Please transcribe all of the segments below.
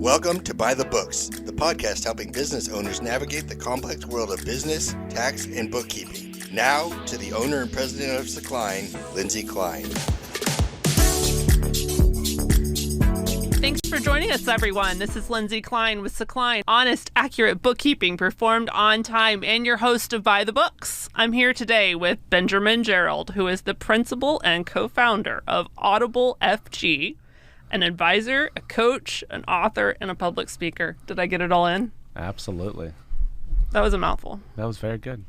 Welcome to By the Books, the podcast helping business owners navigate the complex world of business, tax, and bookkeeping. Now, to the owner and president of Secline, Lindsay Klein. Thanks for joining us, everyone. This is Lindsay Klein with Secline, honest, accurate bookkeeping performed on time, and your host of By the Books. I'm here today with Benjamin Gerald, who is the principal and co-founder of Audible FG, an advisor, a coach, an author, and a public speaker. Did I get it all in? Absolutely. That was a mouthful. That was very good.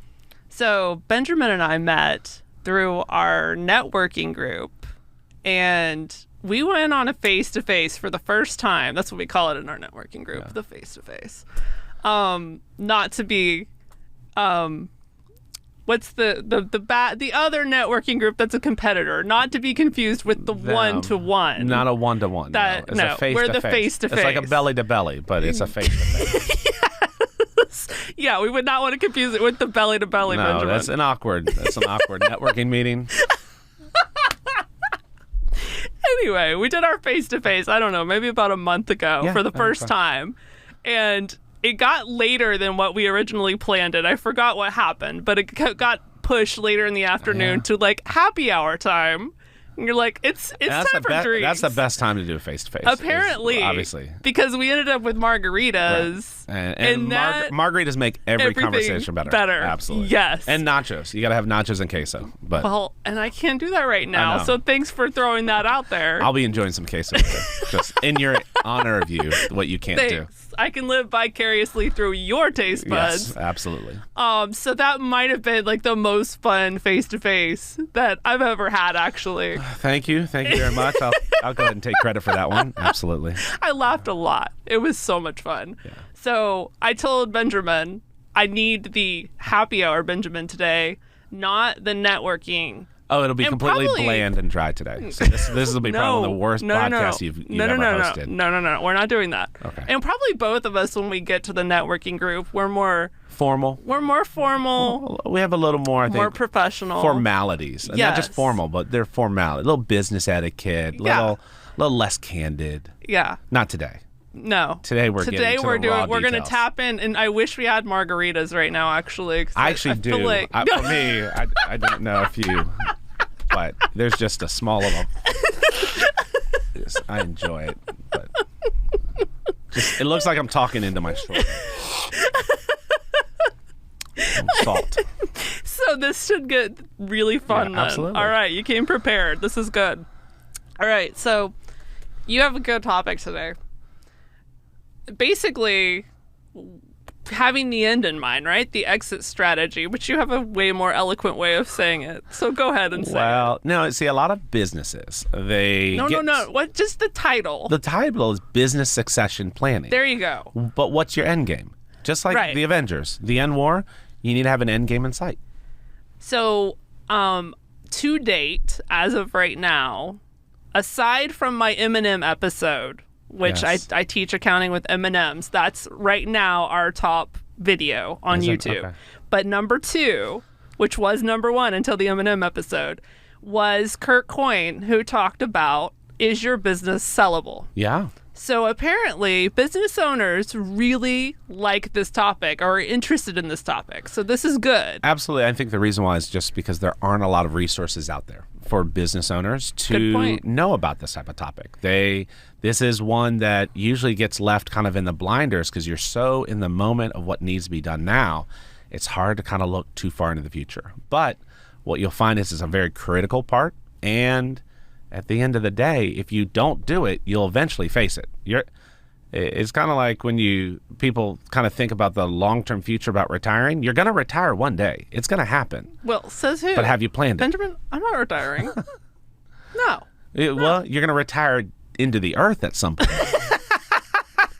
So Benjamin and I met through our networking group, and we went on a face-to-face for the first time. That's what we call it in our networking group, the face-to-face. Not to be, what's the other networking group that's a competitor? Not to be confused with the one-to-one. Not a one-to-one. No, It's a face-to-face. We're the face-to-face. It's like a belly-to-belly, but it's a face-to-face. Yes. Yeah, we would not want to confuse it with the belly-to-belly, No, Benjamin. that's an awkward networking meeting. Anyway, we did our face-to-face, I don't know, maybe about a month ago for the first time. And it got later than what we originally planned it. I forgot what happened, but it got pushed later in the afternoon to like happy hour time. And you're like, it's time for drinks. That's the best time to do a face-to-face. Apparently. Obviously. Because we ended up with margaritas. Right. And margaritas make every conversation better. Absolutely. Yes. And nachos. You got to have nachos and queso. But well, and I can't do that right now. So thanks for throwing that out there. I'll be enjoying some queso. Just in your honor of you, what you can't do. I can live vicariously through your taste buds. Yes, absolutely. So that might have been like the most fun face-to-face that I've ever had, actually. Thank you very much. I'll go ahead and take credit for that one. Absolutely. I laughed a lot. It was so much fun. Yeah. So I told Benjamin, I need the happy hour Benjamin today, not the networking. Oh, it'll be completely bland and dry today. So this will be probably the worst podcast you've ever hosted. No. We're not doing that. Okay. And probably both of us, when we get to the networking group, we're more formal. We're more formal. We have a little more, I think, more professional formalities. And not just formal, but they're formality. A little business etiquette. Little less candid. Yeah. Not today. No. Today we're going to tap in, and I wish we had margaritas right now, actually. I actually do. Like... For me, I don't know if you, but there's just a small little. I enjoy it, but it looks like I'm talking into my shoulder. Salt. So this should get really fun then. Absolutely. All right, you came prepared. This is good. All right, so you have a good topic today. Basically, having the end in mind, right? The exit strategy, which you have a way more eloquent way of saying it. So go ahead and say it. Well, no, see, a lot of businesses, No. What? Just the title. The title is Business Succession Planning. There you go. But what's your end game? Just like the Avengers, the end war, you need to have an end game in sight. So, to date, as of right now, aside from my M&M episode, which I teach accounting with M&Ms. That's right now our top video on YouTube. Okay. But number 2, which was number 1 until the M&M episode, was Kurt Coyne, who talked about, is your business sellable? Yeah. So apparently, business owners really like this topic or are interested in this topic. So this is good. Absolutely. I think the reason why is just because there aren't a lot of resources out there for business owners to know about this type of topic. This is one that usually gets left kind of in the blinders because you're so in the moment of what needs to be done now. It's hard to kind of look too far into the future. But what you'll find is it's a very critical part, and at the end of the day, if you don't do it, you'll eventually face it. It's kind of like when people kind of think about the long-term future about retiring. You're going to retire one day. It's going to happen. Well, says who? But have you planned it? Benjamin, I'm not retiring. No. Well, you're going to retire into the earth at some point.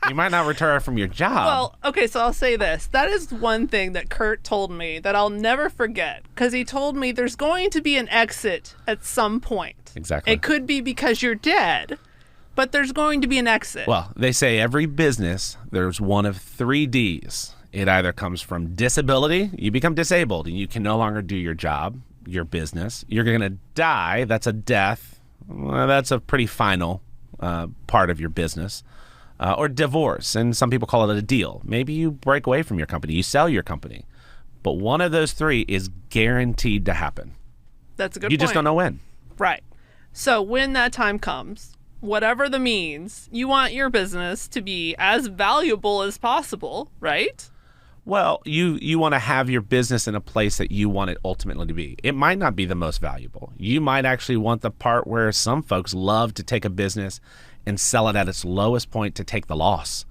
You might not retire from your job. Well, okay, so I'll say this. That is one thing that Kurt told me that I'll never forget, because he told me there's going to be an exit at some point. Exactly. It could be because you're dead, but there's going to be an exit. Well, they say every business, there's one of 3 Ds. It either comes from disability, you become disabled and you can no longer do your job, your business. You're going to die, that's a death. Well, that's a pretty final part of your business. or divorce, and some people call it a deal. Maybe you break away from your company, you sell your company. But one of those three is guaranteed to happen. That's a good point. You just don't know when. Right. So when that time comes, whatever the means, you want your business to be as valuable as possible, right? Well, you want to have your business in a place that you want it ultimately to be. It might not be the most valuable. You might actually want the part where some folks love to take a business and sell it at its lowest point to take the loss.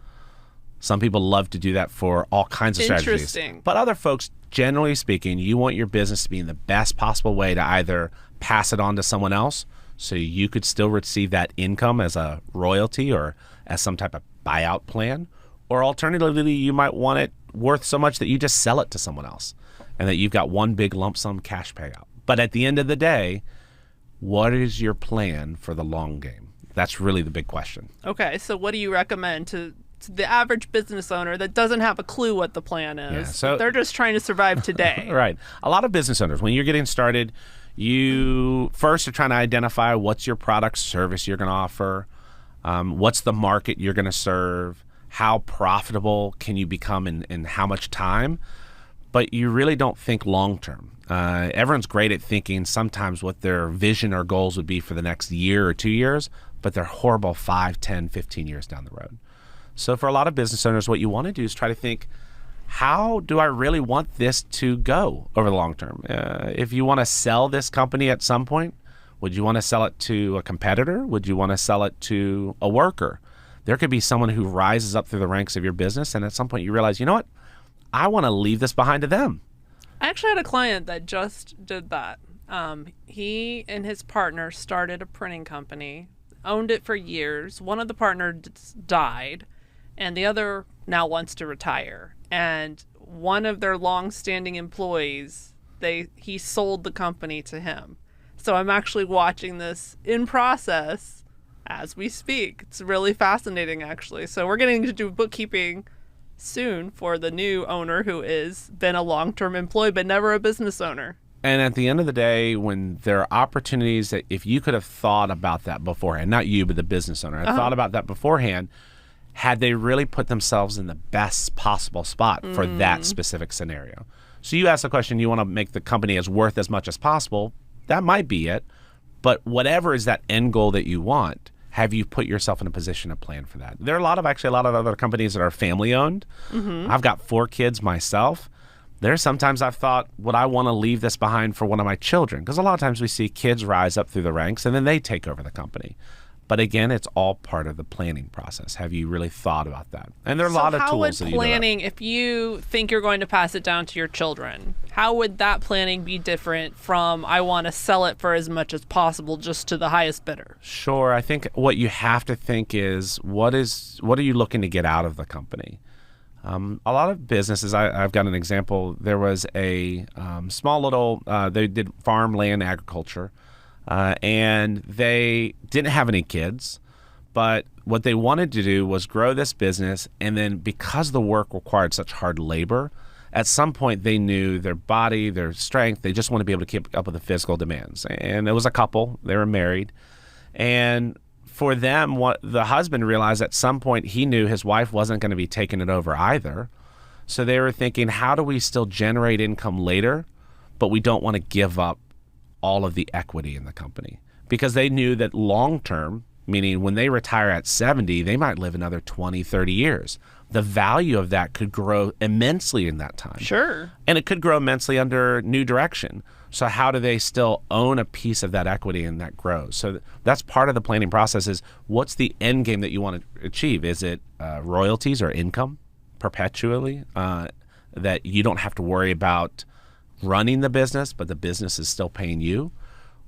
Some people love to do that for all kinds of strategies. Interesting. But other folks, generally speaking, you want your business to be in the best possible way to either pass it on to someone else so you could still receive that income as a royalty or as some type of buyout plan, or alternatively, you might want it worth so much that you just sell it to someone else and that you've got one big lump sum cash payout. But at the end of the day, what is your plan for the long game? That's really the big question. Okay, so what do you recommend to the average business owner that doesn't have a clue what the plan is? Yeah, so they're just trying to survive today. Right. A lot of business owners, when you're getting started, you first are trying to identify what's your product service you're going to offer, what's the market you're going to serve, how profitable can you become in how much time, but you really don't think long term. Everyone's great at thinking sometimes what their vision or goals would be for the next year or 2 years, but they're horrible 5, 10, 15 years down the road. So for a lot of business owners, what you want to do is try to think, how do I really want this to go over the long term? If you want to sell this company at some point, would you want to sell it to a competitor? Would you want to sell it to a worker? There could be someone who rises up through the ranks of your business, and at some point you realize, you know what? I want to leave this behind to them. I actually had a client that just did that. He and his partner started a printing company, owned it for years. One of the partners died, and the other now wants to retire. And one of their long-standing employees, he sold the company to him. So I'm actually watching this in process as we speak. It's really fascinating, actually. So we're getting to do bookkeeping soon for the new owner who has been a long-term employee but never a business owner. And at the end of the day, when there are opportunities that if you could have thought about that beforehand, not you, but the business owner, thought about that beforehand, had they really put themselves in the best possible spot for that specific scenario. So you ask the question, you want to make the company as worth as much as possible, that might be it. But whatever is that end goal that you want, have you put yourself in a position to plan for that? There are a lot of other companies that are family owned. I've got 4 kids myself. There's sometimes I've thought, would I want to leave this behind for one of my children? Because a lot of times we see kids rise up through the ranks and then they take over the company. But again, it's all part of the planning process. Have you really thought about that? And there are a lot of tools. So how would planning, if you think you're going to pass it down to your children, how would that planning be different from I want to sell it for as much as possible just to the highest bidder? Sure. I think what you have to think is what are you looking to get out of the company? A lot of businesses, I've got an example. There was a small little, they did farmland agriculture. And they didn't have any kids, but what they wanted to do was grow this business. And then because the work required such hard labor, at some point they knew their body, their strength, they just want to be able to keep up with the physical demands. And it was a couple, they were married. And for them, the husband realized at some point he knew his wife wasn't going to be taking it over either. So they were thinking, how do we still generate income later, but we don't want to give up all of the equity in the company? Because they knew that long term, meaning when they retire at 70, they might live another 20, 30 years. The value of that could grow immensely in that time. Sure. And it could grow immensely under new direction. So how do they still own a piece of that equity and that grows? So that's part of the planning process is what's the end game that you want to achieve? Is it royalties or income perpetually that you don't have to worry about running the business, but the business is still paying you?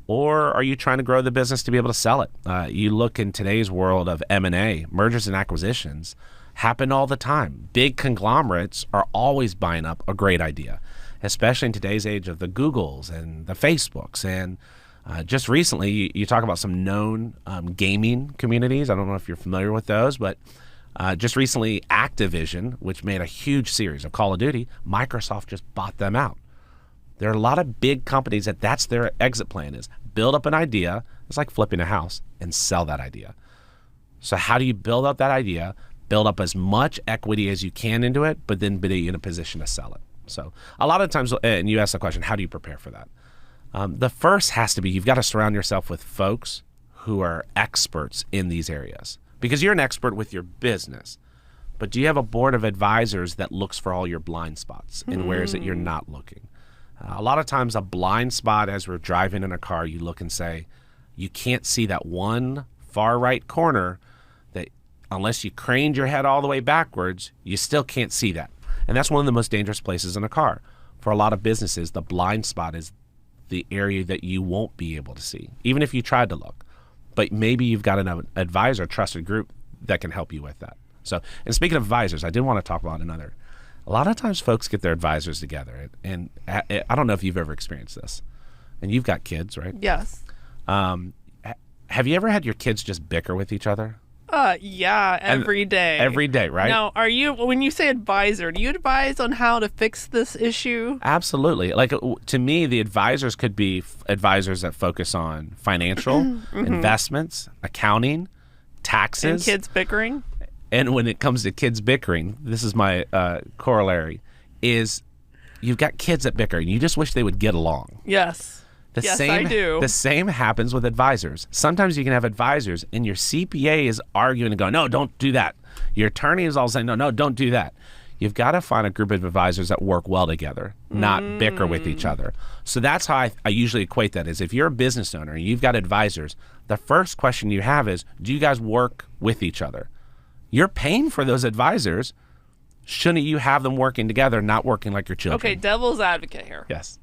Or are you trying to grow the business to be able to sell it? You look in today's world of M&A, mergers and acquisitions happen all the time. Big conglomerates are always buying up a great idea, especially in today's age of the Googles and the Facebooks. And just recently, you talk about some known gaming communities. I don't know if you're familiar with those, but just recently, Activision, which made a huge series of Call of Duty, Microsoft just bought them out. There are a lot of big companies that's their exit plan is build up an idea. It's like flipping a house and sell that idea. So how do you build up that idea, build up as much equity as you can into it, but then be in a position to sell it. So a lot of times, and you ask the question, how do you prepare for that? The first has to be, you've got to surround yourself with folks who are experts in these areas, because you're an expert with your business. But do you have a board of advisors that looks for all your blind spots and where's that you're not looking? A lot of times a blind spot, as we're driving in a car, you look and say, you can't see that one far right corner that unless you craned your head all the way backwards, you still can't see that. And that's one of the most dangerous places in a car. For a lot of businesses, the blind spot is the area that you won't be able to see, even if you tried to look. But maybe you've got an advisor, trusted group that can help you with that. So, and speaking of advisors, I did want to talk about another. A lot of times folks get their advisors together, and I don't know if you've ever experienced this. And you've got kids, right? Yes. Have you ever had your kids just bicker with each other? Yeah, every day. Every day, right? Now, when you say advisor, do you advise on how to fix this issue? Absolutely. Like, to me, the advisors could be advisors that focus on financial, investments, accounting, taxes. And kids bickering? And when it comes to kids bickering, this is my corollary, is you've got kids that bicker, and you just wish they would get along. Yes. I do. The same happens with advisors. Sometimes you can have advisors, and your CPA is arguing and going, no, don't do that. Your attorney is all saying, no, don't do that. You've got to find a group of advisors that work well together, not bicker with each other. So that's how I usually equate that, is if you're a business owner and you've got advisors, the first question you have is, do you guys work with each other? You're paying for those advisors. Shouldn't you have them working together, not working like your children? Okay, devil's advocate here. Yes.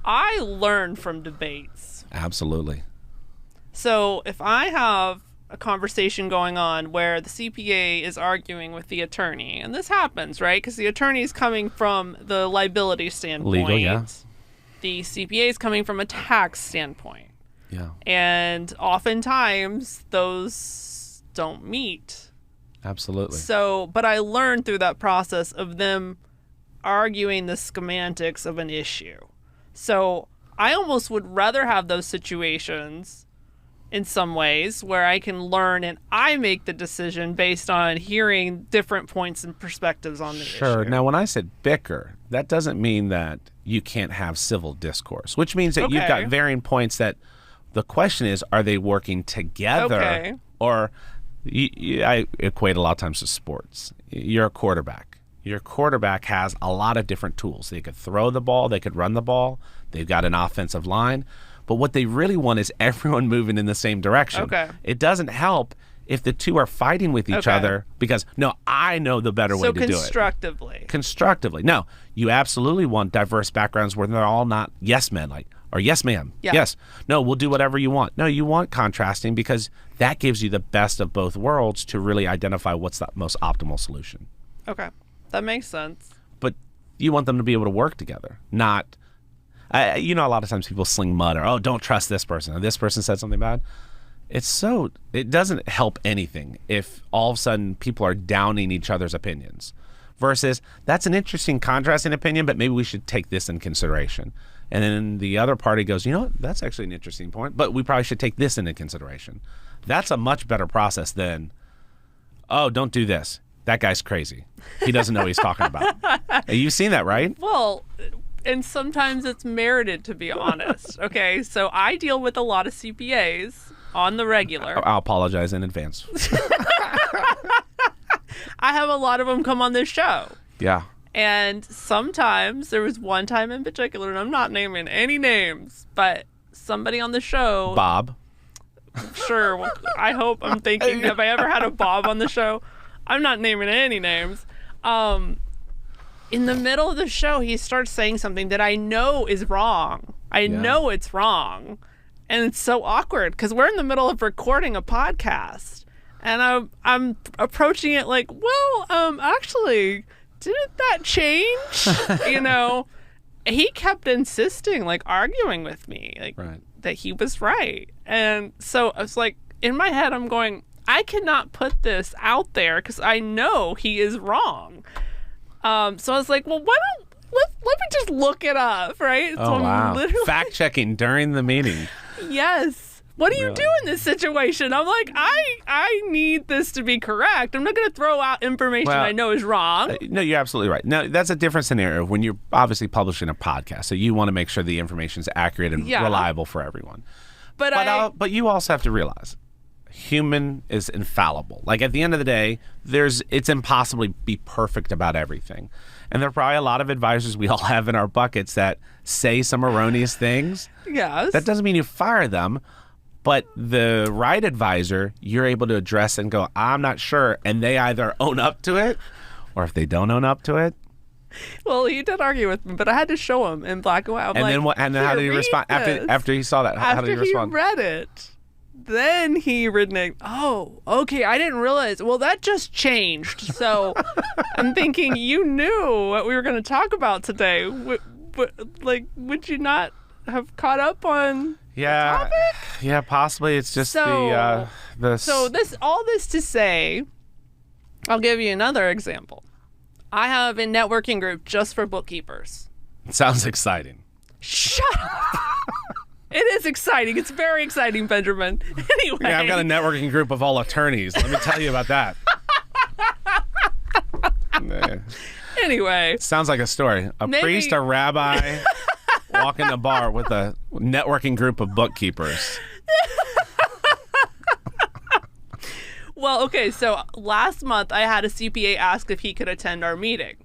I learn from debates. Absolutely. So if I have a conversation going on where the CPA is arguing with the attorney, and this happens, right? Because the attorney is coming from the liability standpoint. Legal, yeah. The CPA is coming from a tax standpoint. Yeah. And oftentimes those don't meet. Absolutely. So, but I learned through that process of them arguing the schematics of an issue. So I almost would rather have those situations in some ways where I can learn and I make the decision based on hearing different points and perspectives on the issue. Sure. Now, when I said bicker, that doesn't mean that you can't have civil discourse, which means that you've got varying points that the question is, are they working together? Okay. Or I equate a lot of times to sports. You're a quarterback. Your quarterback has a lot of different tools. They could throw the ball. They could run the ball. They've got an offensive line. But what they really want is everyone moving in the same direction. Okay. It doesn't help if the two are fighting with each other because, no, I know the better way to do it. So constructively. Constructively. No, you absolutely want diverse backgrounds where they're all not yes men, or yes ma'am. Yeah. Yes. No, we'll do whatever you want. No, you want contrasting because that gives you the best of both worlds to really identify what's the most optimal solution. Okay. That makes sense. But you want them to be able to work together, not, a lot of times people sling mud or, don't trust this person or this person said something bad. It doesn't help anything if all of a sudden people are downing each other's opinions versus that's an interesting contrasting opinion, but maybe we should take this in consideration. And then the other party goes, that's actually an interesting point, but we probably should take this into consideration. That's a much better process than, don't do this. That guy's crazy. He doesn't know what he's talking about. You've seen that, right? Well, and sometimes it's merited, to be honest. Okay, so I deal with a lot of CPAs on the regular. I'll apologize in advance. I have a lot of them come on this show. Yeah. And sometimes, there was one time in particular, and I'm not naming any names, but somebody on the show. Bob. Sure. Well, I'm thinking, have I ever had a Bob on the show? I'm not naming any names. In the middle of the show, he starts saying something that I know is wrong. I know it's wrong. And it's so awkward because we're in the middle of recording a podcast. And I'm approaching it like, actually, didn't that change? He kept insisting, arguing with me, that he was right. And so I was like, in my head, I'm going, I cannot put this out there because I know he is wrong. So I was like, well, why don't let me just look it up, right? So wow. Fact checking during the meeting. Yes. What do you do in this situation? I'm like, I need this to be correct. I'm not going to throw out information I know is wrong. No, you're absolutely right. Now, that's a different scenario when you're obviously publishing a podcast. So you want to make sure the information is accurate and reliable for everyone. But you also have to realize, human is infallible. Like, at the end of the day, it's impossible to be perfect about everything. And there are probably a lot of advisors we all have in our buckets that say some erroneous things. Yes. That doesn't mean you fire them. But the right advisor, you're able to address and go, I'm not sure. And they either own up to it, or if they don't own up to it. Well, he did argue with me, but I had to show him in black and white. And then how did he respond? After he saw that, how did he respond? After he read it, then he reneged. Oh, okay, I didn't realize. Well, that just changed. So I'm thinking you knew what we were going to talk about today. Would you not have caught up on... Yeah, yeah, possibly. It's just So all this to say, I'll give you another example. I have a networking group just for bookkeepers. Sounds exciting. Shut up. It is exciting. It's very exciting, Benjamin. Anyway. Yeah, I've got a networking group of all attorneys. Let me tell you about that. Anyway. Sounds like a story. A priest, a rabbi... walk in the bar with a networking group of bookkeepers. Well, okay, so last month I had a CPA ask if he could attend our meeting.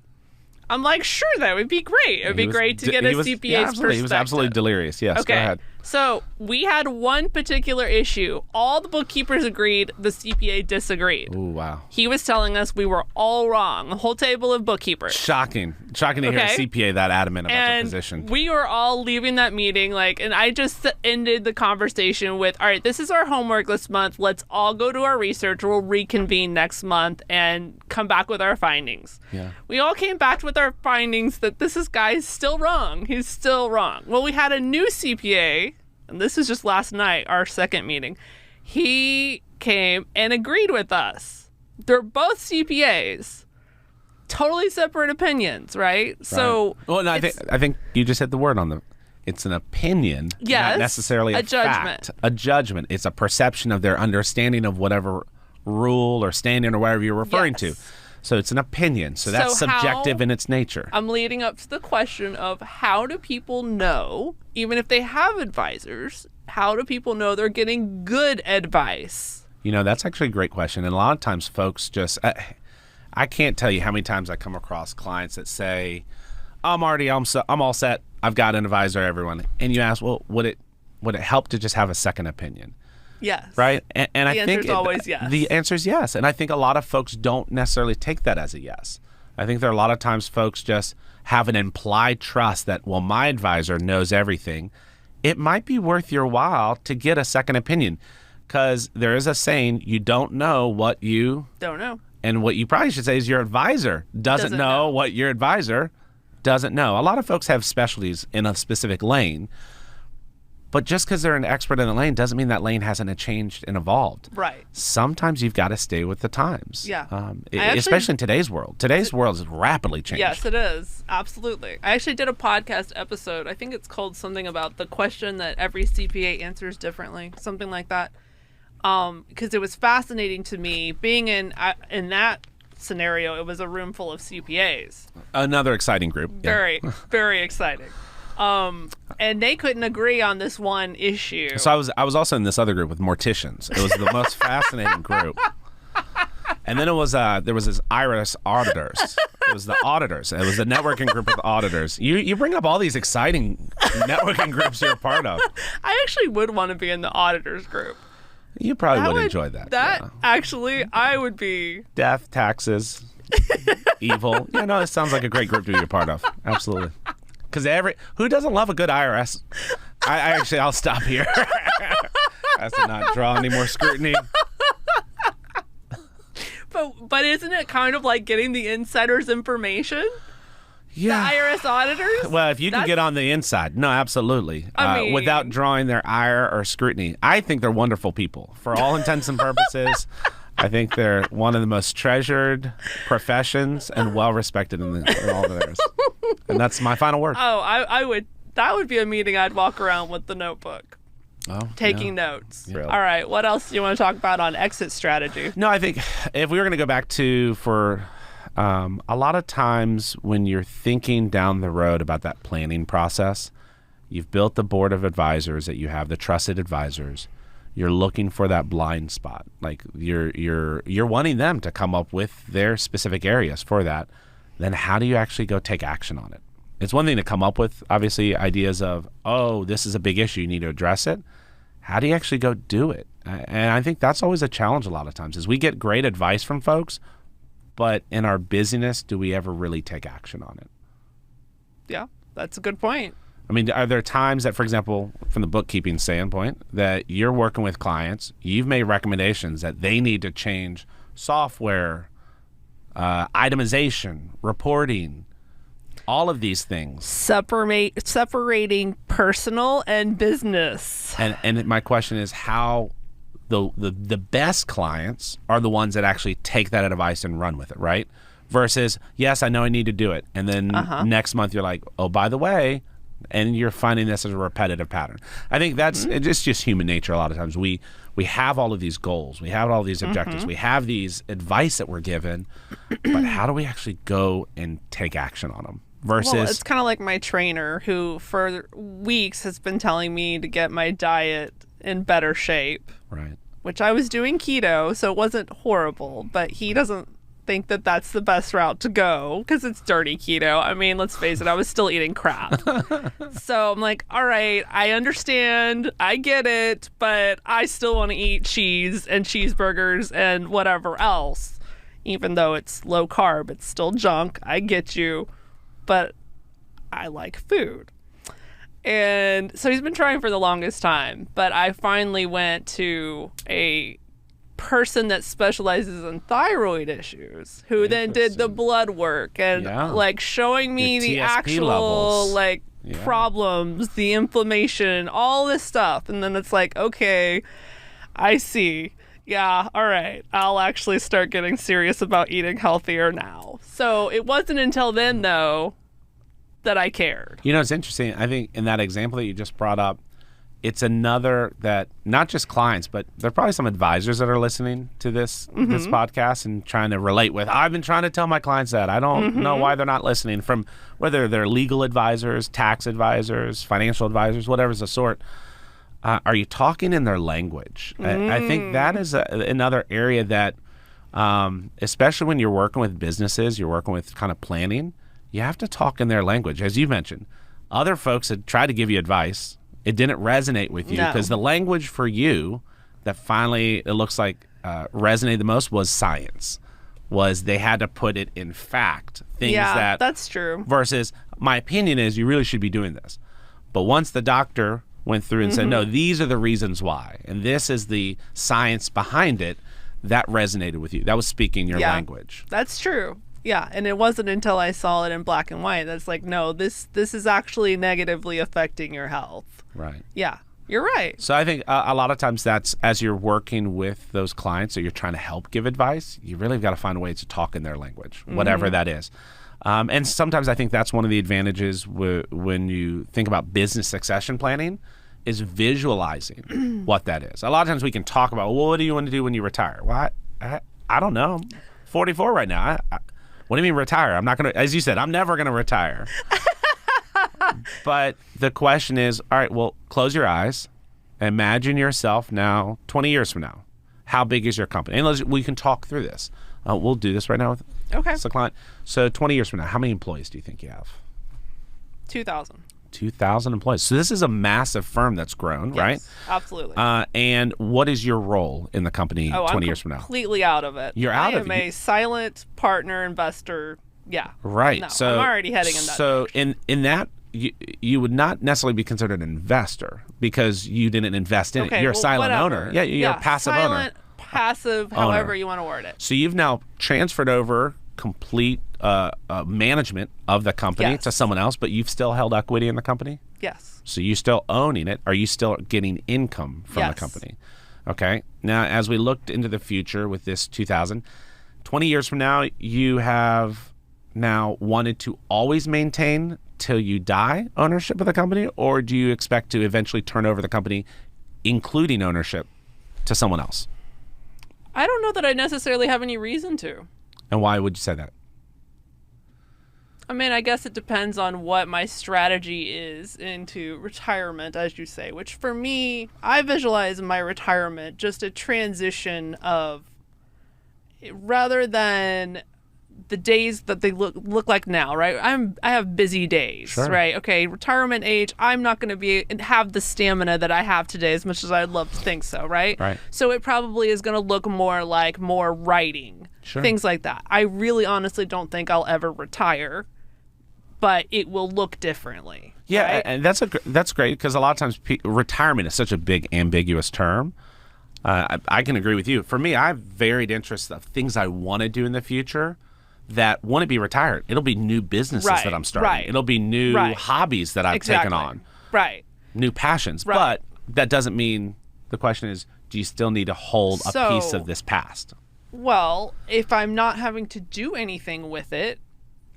I'm like, sure, that would be great. It would be great to get a CPA's perspective. He was absolutely delirious. Yes, okay. Go ahead. So we had one particular issue. All the bookkeepers agreed. The CPA disagreed. Ooh, wow. He was telling us we were all wrong. A whole table of bookkeepers. Shocking to hear a CPA that adamant about their position. We were all leaving that meeting, and I just ended the conversation with, all right, this is our homework this month. Let's all go do our research. We'll reconvene next month and come back with our findings. Yeah. We all came back with our findings that this guy's still wrong. He's still wrong. Well, we had a new CPA, and this is just last night, our second meeting. He came and agreed with us. They're both CPAs. Totally separate opinions, right? So, well, no, I think you just hit the word on it's an opinion, not necessarily a judgment. Fact. A judgment. It's a perception of their understanding of whatever rule or standard or whatever you're referring to. So it's an opinion. So that's subjective in its nature. I'm leading up to the question of how do people know, even if they have advisors, how do people know they're getting good advice? That's actually a great question. And a lot of times folks just, I can't tell you how many times I come across clients that say, I'm all set. I've got an advisor, everyone. And you ask, well, would it help to just have a second opinion? Yes. Right? And I think the answer is always yes. The answer is yes. And I think a lot of folks don't necessarily take that as a yes. I think there are a lot of times folks just have an implied trust that, well, my advisor knows everything. It might be worth your while to get a second opinion, because there is a saying, you don't know what you don't know. And what you probably should say is your advisor doesn't know what your advisor doesn't know. A lot of folks have specialties in a specific lane. But just because they're an expert in a lane doesn't mean that lane hasn't changed and evolved. Right. Sometimes you've got to stay with the times. Yeah. Especially in today's world. Today's world is rapidly changing. Yes, it is. Absolutely. I actually did a podcast episode. I think it's called something about the question that every CPA answers differently. Something like that. Because it was fascinating to me. Being in that scenario, it was a room full of CPAs. Another exciting group. Very, very exciting. And they couldn't agree on this one issue. So I was also in this other group with morticians. It was the most fascinating group. And then there was this IRS auditors. It was the auditors. It was the networking group of auditors. You bring up all these exciting networking groups you're a part of. I actually would want to be in the auditors group. You probably would enjoy that. Actually, I would be. Death, taxes, evil. It sounds like a great group to be a part of. Absolutely. Because who doesn't love a good IRS? I'll stop here. As to not draw any more scrutiny. But isn't it kind of like getting the insider's information? Yeah. The IRS auditors? Well, if you can get on the inside, no, absolutely. Without drawing their ire or scrutiny. I think they're wonderful people. For all intents and purposes, I think they're one of the most treasured professions and well-respected in all of theirs. And that's my final word. Oh, I would. That would be a meeting I'd walk around with the notebook. taking notes. Yeah. All right. What else do you want to talk about on exit strategy? No, I think if we were going to go back to a lot of times when you're thinking down the road about that planning process, you've built the board of advisors that you have, the trusted advisors. You're looking for that blind spot. Like you're wanting them to come up with their specific areas for that. Then how do you actually go take action on it? It's one thing to come up with, obviously, ideas of, oh, this is a big issue, you need to address it. How do you actually go do it? And I think that's always a challenge a lot of times is we get great advice from folks, but in our busyness, do we ever really take action on it? Yeah, that's a good point. I mean, are there times that, for example, from the bookkeeping standpoint, that you're working with clients, you've made recommendations that they need to change software, itemization, reporting, all of these things. Separating personal and business. And my question is how the best clients are the ones that actually take that advice and run with it, right? Versus, yes, I know I need to do it. And then next month you're like, oh, by the way, and you're finding this as a repetitive pattern. I think that's it's just human nature a lot of times. We have all of these goals. We have all these objectives. We have these advice that we're given. But how do we actually go and take action on them? Versus, well, it's kind of like my trainer who for weeks has been telling me to get my diet in better shape. Right. Which I was doing keto, so it wasn't horrible, but he doesn't think that that's the best route to go because it's dirty keto. I mean, let's face it, I was still eating crap. So I'm like, all right, I understand, I get it, but I still want to eat cheese and cheeseburgers and whatever else. Even though it's low carb, it's still junk. I get you. But I like food. And so he's been trying for the longest time. But I finally went to a person that specializes in thyroid issues who then did the blood work and like showing me the actual levels. Problems, the inflammation, all this stuff. And then it's like, okay, I see. Yeah, all right. I'll actually start getting serious about eating healthier now. So it wasn't until then, though, that I cared. You know, it's interesting. I think in that example that you just brought up, it's another that not just clients, but there are probably some advisors that are listening to this podcast and trying to relate with, I've been trying to tell my clients that. I don't know why they're not listening, from whether they're legal advisors, tax advisors, financial advisors, whatever's the sort. Are you talking in their language? I think that is another area that, especially when you're working with businesses, you're working with kind of planning, you have to talk in their language. As you mentioned, other folks had tried to give you advice. It didn't resonate with you because the language for you that finally it looks like resonated the most was science. Was they had to put it in fact. Things that's true. Versus my opinion is you really should be doing this. But once the doctor went through and said, no, these are the reasons why, and this is the science behind it, that resonated with you. That was speaking your language. That's true. Yeah, and it wasn't until I saw it in black and white that's like, no, this is actually negatively affecting your health. Right. Yeah, you're right. So I think a lot of times that's, as you're working with those clients or you're trying to help give advice, you really got to find a way to talk in their language, whatever that is. And sometimes I think that's one of the advantages when you think about business succession planning is visualizing what that is. A lot of times we can talk about, well, what do you want to do when you retire? Well, I don't know. I'm 44 right now. What do you mean retire? I'm not going to, as you said, I'm never going to retire. But the question is, all right, well, close your eyes. Imagine yourself now 20 years from now. How big is your company? And we can talk through this. We'll do this right now with the client. So 20 years from now, how many employees do you think you have? 2,000. 2,000 employees. So this is a massive firm that's grown, right? Absolutely. And what is your role in the company 20 years from now? Completely out of it. You're out of it. I am a silent partner investor. Yeah. Right. No, so I'm already heading in that direction. in that, you would not necessarily be considered an investor because you didn't invest in it. You're a silent owner. Yeah, you're a passive owner. Silent, passive, however you want to word it. So you've now transferred over complete management of the company to someone else, but you've still held equity in the company? Yes. So you still owning it. Are you still getting income from the company? Okay. Now, as we looked into the future with this 2000, 20 years from now, you have now wanted to always maintain till you die ownership of the company, or do you expect to eventually turn over the company including ownership, to someone else? I don't know that I necessarily have any reason to. And why would you say that? I mean, I guess it depends on what my strategy is into retirement, as you say, which for me, I visualize my retirement just a transition of, rather than the days that they look like now, right? I have busy days, Sure. right? Okay, retirement age, I'm not going to have the stamina that I have today as much as I'd love to think so, right? Right. So it probably is going to look more like more writing, Sure. things like that. I really honestly don't think I'll ever retire, but it will look differently. Yeah, right? and that's great, because a lot of times retirement is such a big ambiguous term. I can agree with you. For me, I have varied interests of things I want to do in the future that want to be retired. It'll be new businesses Right, that I'm starting. right, It'll be new right. hobbies that I've Exactly. taken on, Right. new passions. Right. But that doesn't mean, the question is, do you still need to hold a piece of this past? Well, if I'm not having to do anything with it,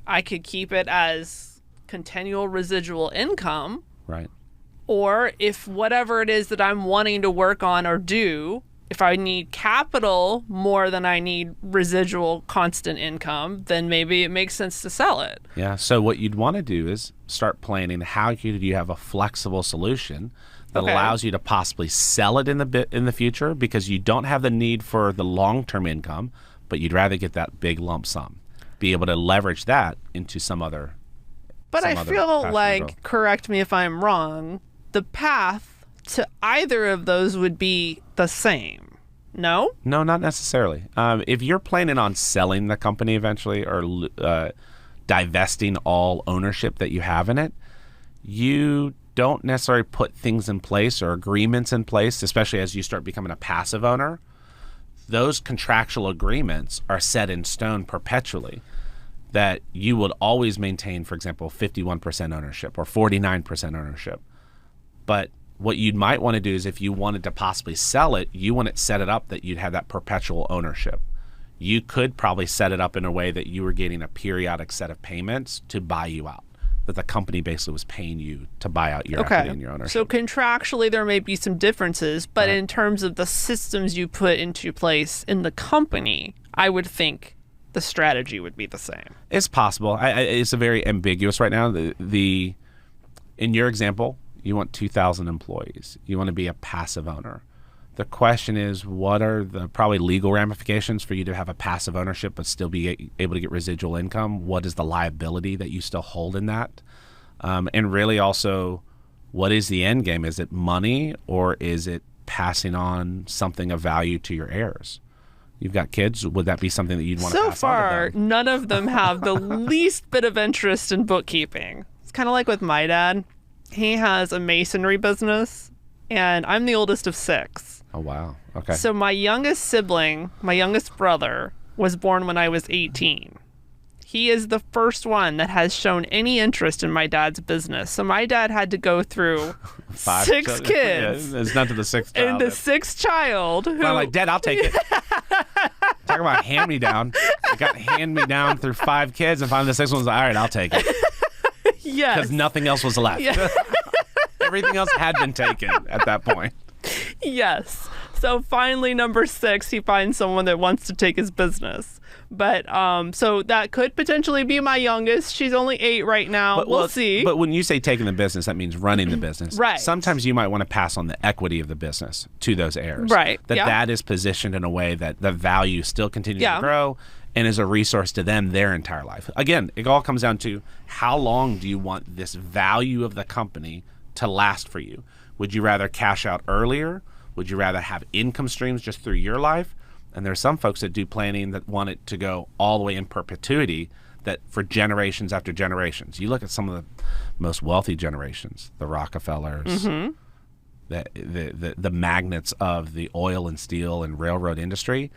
I could keep it as continual residual income. Right. Or if whatever it is that I'm wanting to work on or do, if I need capital more than I need residual constant income, then maybe it makes sense to sell it. Yeah. So what you'd want to do is start planning how you have a flexible solution that Okay. allows you to possibly sell it in the future, because you don't have the need for the long-term income, but you'd rather get that big lump sum, be able to leverage that into some other. But I feel passion growth. like, correct me if I'm wrong, the path to either of those would be the same. No? No, not necessarily. If you're planning on selling the company eventually, or divesting all ownership that you have in it, you don't necessarily put things in place or agreements in place, especially as you start becoming a passive owner. Those contractual agreements are set in stone perpetually, that you would always maintain, for example, 51% ownership or 49% ownership. But what you might want to do is, if you wanted to possibly sell it, you want to set it up that you'd have that perpetual ownership. You could probably set it up in a way that you were getting a periodic set of payments to buy you out, that the company basically was paying you to buy out your equity and your ownership. So contractually there may be some differences, but in terms of the systems you put into place in the company, I would think the strategy would be the same. It's possible. It's a very ambiguous right now. In your example, you want 2,000 employees. You want to be a passive owner. The question is, what are the probably legal ramifications for you to have a passive ownership but still be able to get residual income? What is the liability that you still hold in that? And really also, what is the end game? Is it money, or is it passing on something of value to your heirs? You've got kids. Would that be something that you'd want to So pass on far, to them? none of them have the least bit of interest in bookkeeping. It's kind of like with my dad. He has a masonry business, and I'm the oldest of 6. Oh, wow. Okay. So my youngest sibling, my youngest brother, was born when I was 18. He is the first one that has shown any interest in my dad's business. So my dad had to go through 5 6 children. kids. Yeah, it's not to the 6th child. And the 6th child, who I'm like, Dad, I'll take it. Talk about hand-me-down. I got hand-me-down through 5 kids, and finally the 6th one's like, all right, I'll take it. yes, Because nothing else was left. Yeah. Everything else had been taken at that point. yes. So finally, number 6, he finds someone that wants to take his business. But so that could potentially be my youngest. She's only 8 right now. But, we'll see. But when you say taking the business, that means running the business. Right. Sometimes you might want to pass on the equity of the business to those heirs. Right. That is positioned in a way that the value still continues to grow and is a resource to them their entire life. Again, it all comes down to, how long do you want this value of the company to last for you? Would you rather cash out earlier? Would you rather have income streams just through your life? And there's some folks that do planning that want it to go all the way in perpetuity, that for generations after generations. You look at some of the most wealthy generations, the Rockefellers, the magnates of the oil and steel and railroad industry,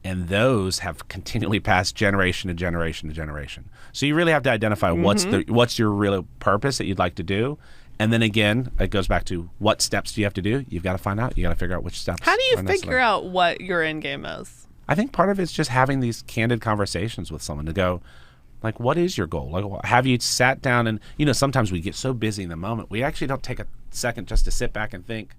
and those have continually passed generation to generation to generation. So you really have to identify what's your real purpose that you'd like to do. And then again, it goes back to, what steps do you have to do? You've got to find out. You got to figure out which steps. How do you figure out what your end game is? I think part of it's just having these candid conversations with someone to go, like, what is your goal? Like, have you sat down and, sometimes we get so busy in the moment, we actually don't take a second just to sit back and think,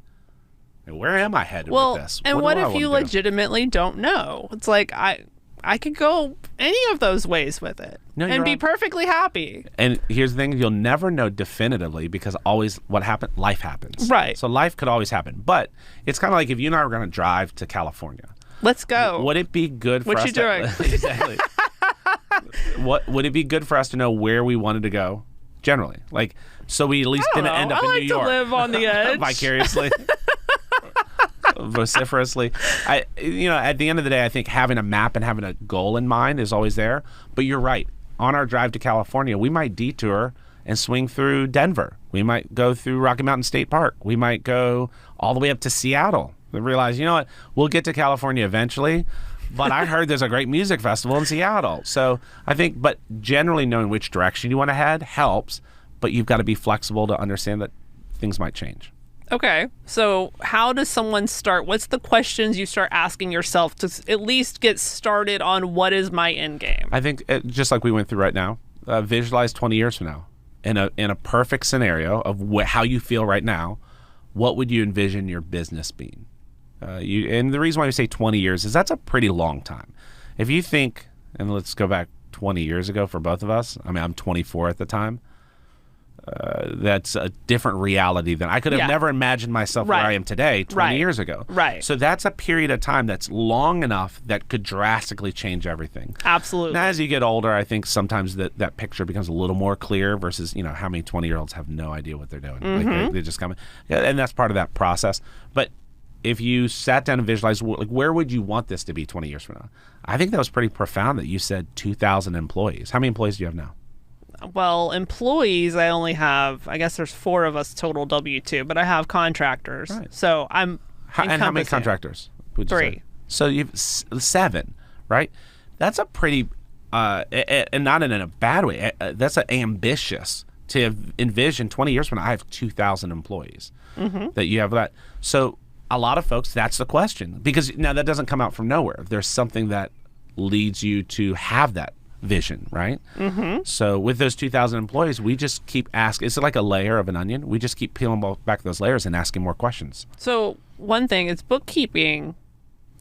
Where am I headed Well, with this? and what do I if you wanna do? legitimately don't know? It's like I could go any of those ways with it and be perfectly happy. And here's the thing, you'll never know definitively because always life happens. Right. So life could always happen. But it's kind of like if you and I were going to drive to California. Let's go. Would it be good for us What you doing? Exactly. Would it be good for us to know where we wanted to go generally? Like, so we at least didn't end up in New York. I like to live on the edge. Vicariously. Vociferously. At the end of the day, I think having a map and having a goal in mind is always there. But you're right. On our drive to California, we might detour and swing through Denver. We might go through Rocky Mountain State Park. We might go all the way up to Seattle and realize, you know what, we'll get to California eventually. But I heard there's a great music festival in Seattle. So I think, but generally knowing which direction you want to head helps. But you've got to be flexible to understand that things might change. Okay. So how does someone start? What's the questions you start asking yourself to at least get started on what is my end game? I think just like we went through right now, visualize 20 years from now. In a perfect scenario of how you feel right now, what would you envision your business being? And the reason why we say 20 years is that's a pretty long time. If you think, and let's go back 20 years ago for both of us. I mean, I'm 24 at the time. That's a different reality than I could have never imagined myself where I am today 20 years ago. Right. So that's a period of time that's long enough that could drastically change everything. Absolutely. Now, as you get older, I think sometimes that picture becomes a little more clear versus, how many 20-year-olds have no idea what they're doing. Mm-hmm. Like they just come in. And that's part of that process. But if you sat down and visualized, like, where would you want this to be 20 years from now? I think that was pretty profound that you said 2,000 employees. How many employees do you have now? Well, employees, I only have, I guess there's 4 of us total W-2, but I have contractors. Right. So I'm And how many contractors? Would you 3. say? So you've 7, right? That's a pretty, and not in a bad way, that's ambitious to envision 20 years from now, I have 2,000 employees that you have that. So a lot of folks, that's the question. Because now that doesn't come out from nowhere. There's something that leads you to have that vision, right? So with those 2,000 employees, we just keep asking. It's like a layer of an onion. We just keep peeling back those layers and asking more questions. So one thing is bookkeeping.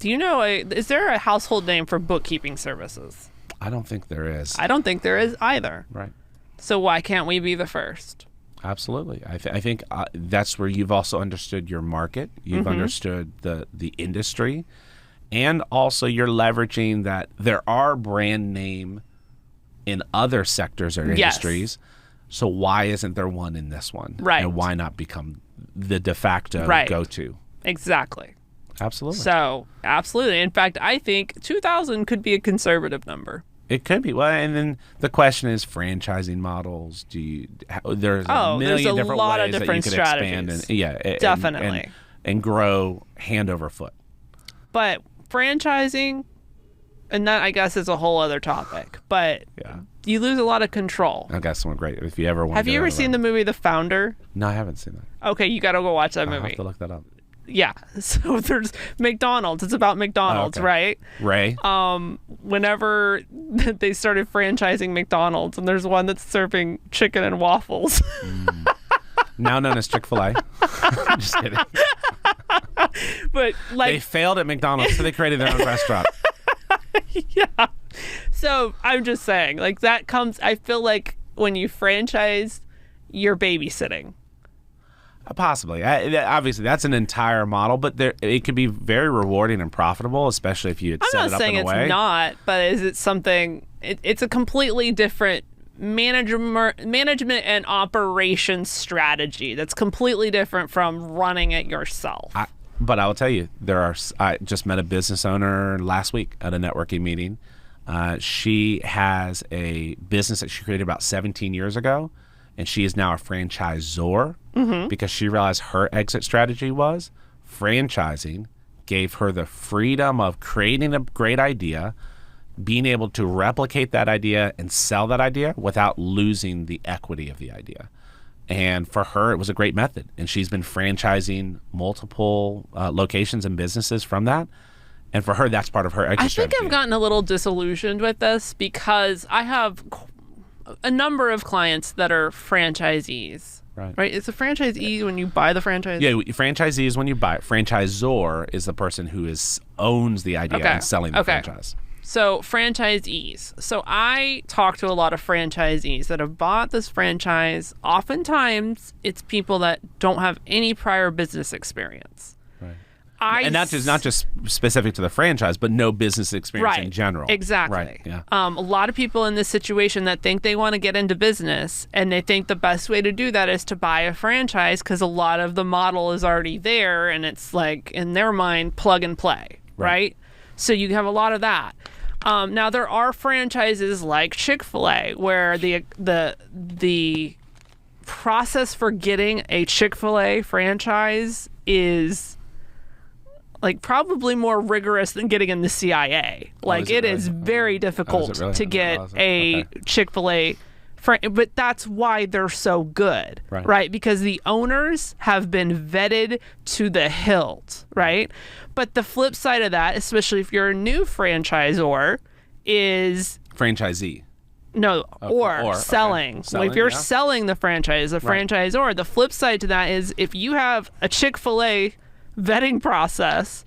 Do you know, is there a household name for bookkeeping services? I don't think there is. I don't think there is either. Right. So why can't we be the first? Absolutely. I think that's where you've also understood your market. You've understood the industry. And also you're leveraging that there are brand name in other sectors or industries. So why isn't there one in this one? Right. And why not become the de facto go-to? Exactly. Absolutely. So, absolutely. In fact, I think 2,000 could be a conservative number. It could be. Well, and then the question is franchising models. There's a million different lot ways of different that you could strategies. expand Definitely. And grow hand over foot. But franchising, and that I guess is a whole other topic, but you lose a lot of control. I got someone great. If you ever want Have you ever seen the movie The Founder? No, I haven't seen that. Okay, you got to go watch that movie. I'll have to look that up. Yeah. So there's McDonald's. It's about McDonald's, right? Ray. Whenever they started franchising McDonald's, and there's one that's serving chicken and waffles. Now known as Chick-fil-A. Just kidding. But like they failed at McDonald's, so they created their own restaurant. Yeah. So I'm just saying, like that comes. I feel like when you franchise, you're babysitting. Possibly. Obviously, that's an entire model, but it could be very rewarding and profitable, especially if you had set it up in a way. I'm not saying it's not, but is it something? It's a completely different management and operations strategy that's completely different from running it yourself. But I will tell you, I just met a business owner last week at a networking meeting. She has a business that she created about 17 years ago, and she is now a franchisor because she realized her exit strategy was franchising gave her the freedom of creating a great idea, being able to replicate that idea and sell that idea without losing the equity of the idea. And for her, it was a great method. And she's been franchising multiple locations and businesses from that. And for her, that's part of her exit strategy. I think I've gotten a little disillusioned with this because I have a number of clients that are franchisees. Right? It's a franchisee when you buy the franchise. Yeah, franchisee is when you buy it. Franchisor is the person who owns the idea and selling the franchise. So franchisees. So I talk to a lot of franchisees that have bought this franchise. Oftentimes, it's people that don't have any prior business experience. Right. And not just specific to the franchise, but no business experience in general. Exactly. Right. Yeah. A lot of people in this situation that think they want to get into business, and they think the best way to do that is to buy a franchise because a lot of the model is already there, and it's like in their mind plug and play, right? So you have a lot of that. Now there are franchises like Chick-fil-A where the process for getting a Chick-fil-A franchise is like probably more rigorous than getting in the CIA. Like it is very difficult to get a Chick-fil-A but that's why they're so good, right? Because the owners have been vetted to the hilt, right? But the flip side of that, especially if you're a new franchisor, is franchisee. No, or selling. Well, if you're selling the franchise, a franchisor, the flip side to that is if you have a Chick-fil-A vetting process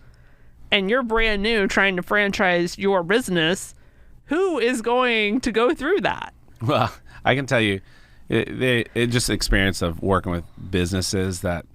and you're brand new trying to franchise your business, who is going to go through that? Well, I can tell you, it just experience of working with businesses that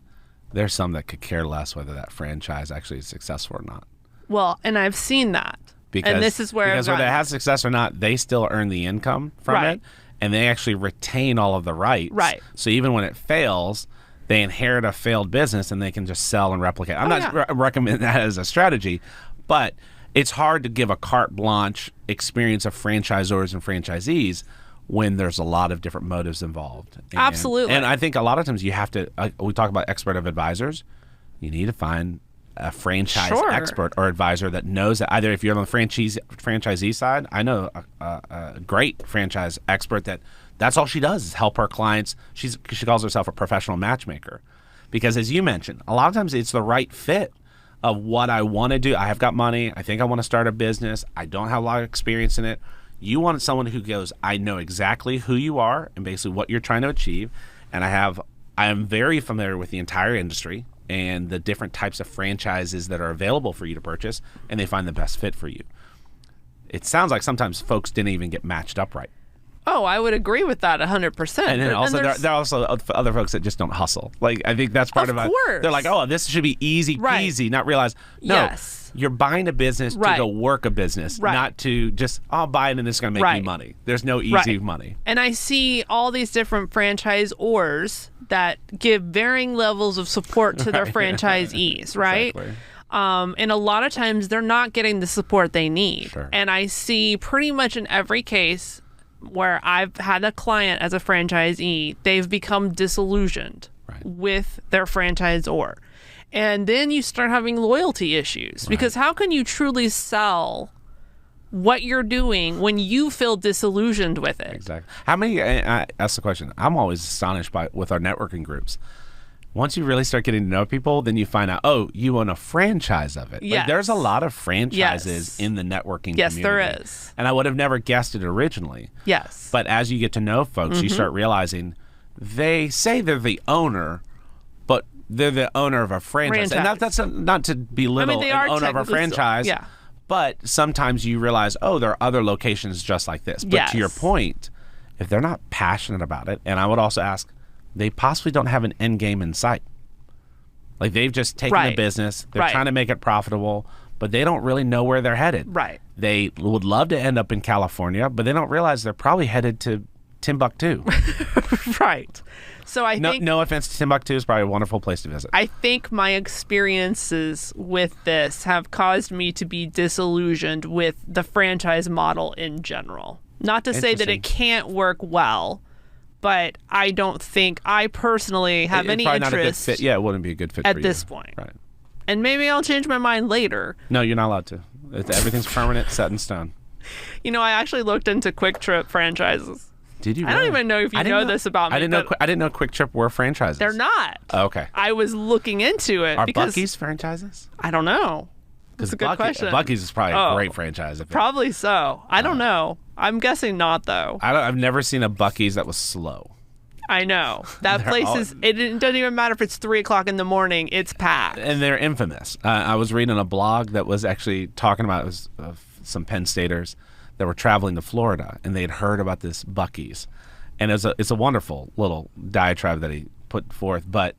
there's some that could care less whether that franchise actually is successful or not. Well, and I've seen that. And this is where whether it has success or not, they still earn the income from it, and they actually retain all of the rights. Right. So even when it fails, they inherit a failed business and they can just sell and replicate. I'm not recommending that as a strategy, but it's hard to give a carte blanche experience of franchisors and franchisees when there's a lot of different motives involved. Absolutely. And I think a lot of times you have to, we talk about expert of advisors, you need to find a franchise expert or advisor that knows that. Either if you're on the franchisee side, I know a great franchise expert that's all she does is help her clients. She calls herself a professional matchmaker. Because as you mentioned, a lot of times it's the right fit of what I want to do. I have got money. I think I want to start a business. I don't have a lot of experience in it. You want someone who goes, I know exactly who you are and basically what you're trying to achieve. And I am very familiar with the entire industry and the different types of franchises that are available for you to purchase, and they find the best fit for you. It sounds like sometimes folks didn't even get matched up right. Oh, I would agree with that 100%. And then also there are also other folks that just don't hustle. Like I think that's part of it. They're like, oh, this should be easy peasy, not realize, no, you're buying a business to go work a business, not to just, I'll buy it and it's going to make me money. There's no easy money. And I see all these different franchisors that give varying levels of support to their franchisees, right? Exactly. And a lot of times they're not getting the support they need. Sure. And I see pretty much in every case where I've had a client as a franchisee, they've become disillusioned with their franchisor. And then you start having loyalty issues because how can you truly sell what you're doing when you feel disillusioned with it? Exactly. How many, I ask the question, I'm always astonished with our networking groups. Once you really start getting to know people, then you find out, oh, you own a franchise of it. Yes. Like, there's a lot of franchises in the networking community. Yes, there is. And I would have never guessed it originally. Yes. But as you get to know folks, you start realizing they say they're the owner, but they're the owner of a franchise. And that's not to belittle an owner of a franchise. But sometimes you realize, oh, there are other locations just like this. But to your point, if they're not passionate about it, and I would also ask, they possibly don't have an end game in sight. Like they've just taken the business, they're trying to make it profitable, but they don't really know where they're headed. Right. They would love to end up in California, but they don't realize they're probably headed to Timbuktu. Right. So I think, no offense to Timbuktu, is probably a wonderful place to visit. I think my experiences with this have caused me to be disillusioned with the franchise model in general. Not to say that it can't work well, but I don't think I personally have any interest. Not a good fit. Yeah, it wouldn't be a good fit at for you. this point. Right. And maybe I'll change my mind later. No, you're not allowed to. Everything's permanent, set in stone. You know, I actually looked into Quick Trip franchises. Did you? Really? I don't even know if you know this about me. I didn't know Quick Trip were franchises. They're not. Oh, okay. I was looking into it. Are Buc-ee's franchises? I don't know. That's a good question. Buc-ee's is probably a great franchise. Probably so. I don't know. I'm guessing not, though. I've never seen a Buc-ee's that was slow. I know. That place it doesn't even matter if it's 3 o'clock in the morning. It's packed. And they're infamous. I was reading a blog that was actually talking about some Penn Staters that were traveling to Florida, and they'd heard about this Buc-ee's. And it's a wonderful little diatribe that he put forth. But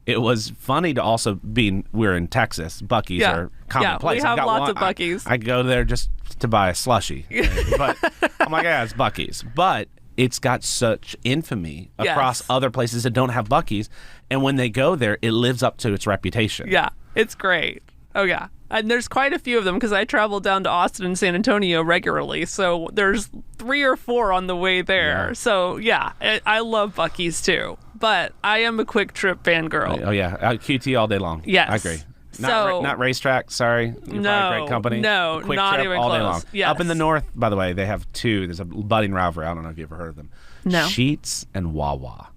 it was funny to also we're in Texas. Buc-ee's are commonplace. We have lots of Buc-ee's. I go there just to buy a slushie. But I'm like, yeah, it's Buc-ee's. But it's got such infamy across other places that don't have Buc-ee's. And when they go there, it lives up to its reputation. Yeah, it's great. Oh, yeah. And there's quite a few of them because I travel down to Austin and San Antonio regularly. So there's 3 or 4 on the way there. Yeah. So, yeah, I love Buc-ee's too. But I am a Quick Trip fangirl. Oh, yeah. QT all day long. Yes. I agree. Not Racetrack, sorry. You're probably a great company. No, Quick not Trip even all close. day long. Yes. Up in the north, by the way, they have 2. There's a budding rivalry. I don't know if you've ever heard of them. No. Sheetz and Wawa.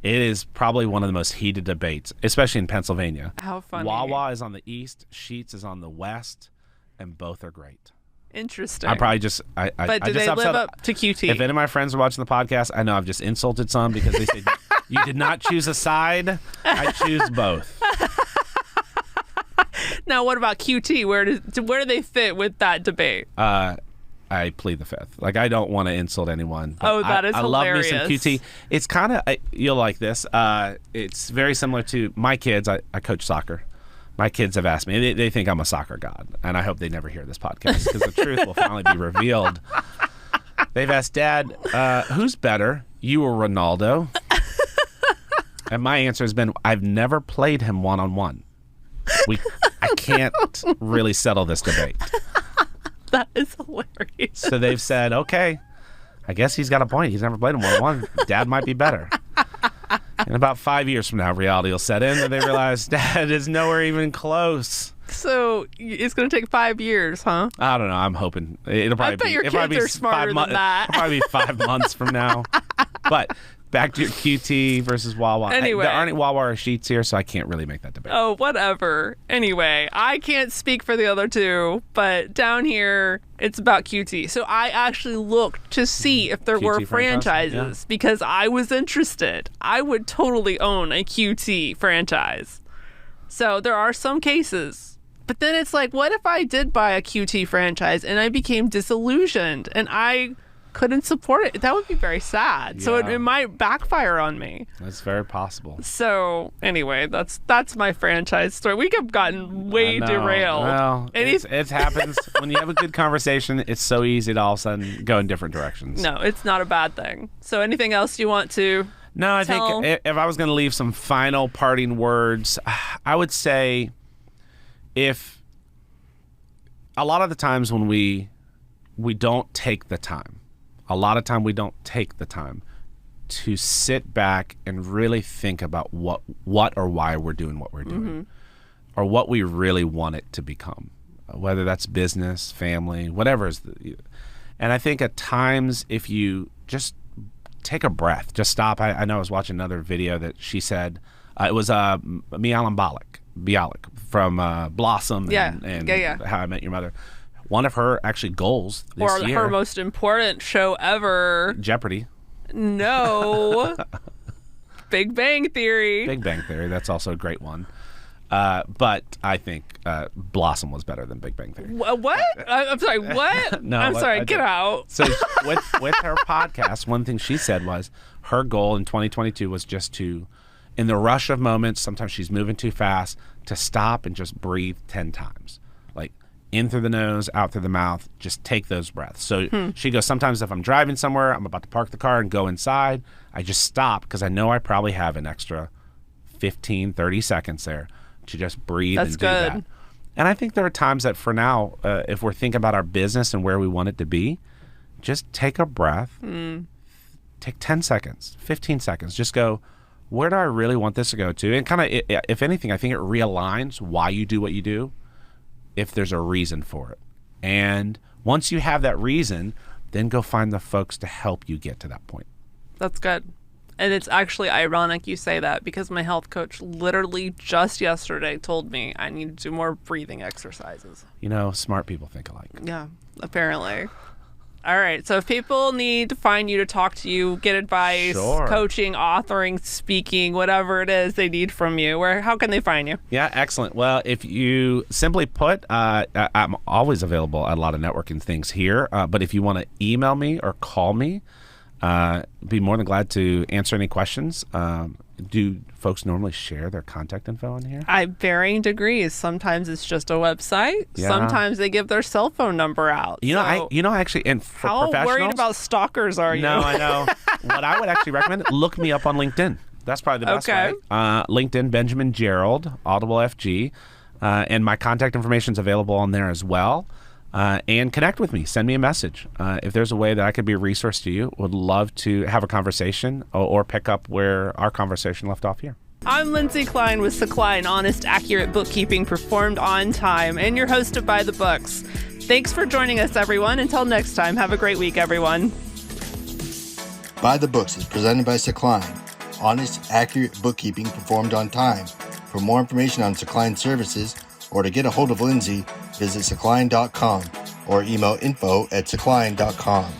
It is probably one of the most heated debates, especially in Pennsylvania. How funny. Wawa is on the east, Sheetz is on the west, and both are great. Interesting. I probably just But do they live up to QT? If any of my friends are watching the podcast, I know I've just insulted some because they said you did not choose a side. I choose both. Now, what about QT? Where do they fit with that debate? I plead the fifth. Like, I don't want to insult anyone. Oh, that is hilarious. I love me some QT. It's kind of, you'll like this. It's very similar to my kids. I coach soccer. My kids have asked me, they think I'm a soccer god, and I hope they never hear this podcast because the truth will finally be revealed. They've asked, Dad, who's better, you or Ronaldo? And my answer has been, I've never played him one-on-one. I can't really settle this debate. That is hilarious. So they've said, okay, I guess he's got a point. He's never played him one-on-one. Dad might be better. And about 5 years from now, reality will set in, and they realize Dad is nowhere even close. So it's going to take 5 years, huh? I don't know. I'm hoping it'll probably I bet be. your kids are smarter than that. It'll probably be 5 months from now. But back to your QT versus Wawa. Anyway. There aren't any Wawa or Sheetz here, so I can't really make that debate. Oh, whatever. Anyway, I can't speak for the other two, but down here, it's about QT. So I actually looked to see if there were franchises because I was interested. I would totally own a QT franchise. So there are some cases. But then it's like, what if I did buy a QT franchise and I became disillusioned and I couldn't support it? That would be very sad. Yeah. So it might backfire on me. That's very possible. So anyway, that's my franchise story. We have gotten way derailed. Well, it happens. When you have a good conversation, it's so easy to all of a sudden go in different directions. No, it's not a bad thing. So anything else you want to No, I think if I was going to leave some final parting words, I would say if a lot of the times when we don't take the time, a lot of time we don't take the time to sit back and really think about what or why we're doing what we're doing, or what we really want it to become, whether that's business, family, whatever. And I think at times if you just take a breath, just stop. I know I was watching another video that she said, it was Bialik from Blossom and How I Met Your Mother. One of her actually goals this year. Or her most important show ever. Jeopardy. No. Big Bang Theory. Big Bang Theory. That's also a great one. But I think Blossom was better than Big Bang Theory. What? I'm sorry, what? No, I'm sorry, get out. So with her podcast, one thing she said was her goal in 2022 was just to, in the rush of moments, sometimes she's moving too fast, to stop and just breathe 10 times. Like, in through the nose, out through the mouth, just take those breaths. So she goes, sometimes if I'm driving somewhere, I'm about to park the car and go inside, I just stop because I know I probably have an extra 15, 30 seconds there to just breathe and do that. And I think there are times that for now, if we're thinking about our business and where we want it to be, just take a breath, take 10 seconds, 15 seconds, just go, where do I really want this to go to? And kind of, if anything, I think it realigns why you do what you do, if there's a reason for it. And once you have that reason, then go find the folks to help you get to that point. That's good. And it's actually ironic you say that because my health coach literally just yesterday told me I need to do more breathing exercises. You know, smart people think alike. Yeah, apparently. All right. So if people need to find you to talk to you, get advice, coaching, authoring, speaking, whatever it is they need from you, how can they find you? Yeah, excellent. Well, if you simply put, I'm always available at a lot of networking things here. But if you want to email me or call me, be more than glad to answer any questions. Do folks normally share their contact info in here? Varying degrees. Sometimes it's just a website. Yeah. Sometimes they give their cell phone number out. Actually, and for how professionals, worried about stalkers are you? No, I know. What I would actually recommend, look me up on LinkedIn. That's probably the best way. LinkedIn, Benjamin Gerald, Audible FG, and my contact information is available on there as well. And connect with me. Send me a message. If there's a way that I could be a resource to you, would love to have a conversation or pick up where our conversation left off here. I'm Lindsay Klein with Klein, honest, accurate bookkeeping performed on time, and your host of By the Books. Thanks for joining us, everyone. Until next time, have a great week, everyone. By the Books is presented by Klein, honest, accurate bookkeeping performed on time. For more information on Klein services or to get a hold of Lindsay, visit Klein.com or email info@Klein.com.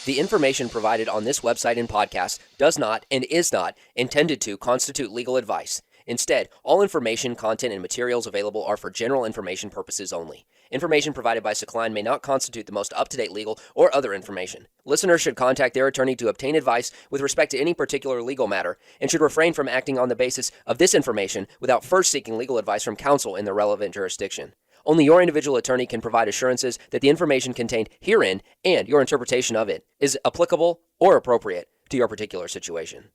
The information provided on this website and podcast does not and is not intended to constitute legal advice. Instead, all information, content, and materials available are for general information purposes only. Information provided by Klein may not constitute the most up-to-date legal or other information. Listeners should contact their attorney to obtain advice with respect to any particular legal matter and should refrain from acting on the basis of this information without first seeking legal advice from counsel in the relevant jurisdiction. Only your individual attorney can provide assurances that the information contained herein and your interpretation of it is applicable or appropriate to your particular situation.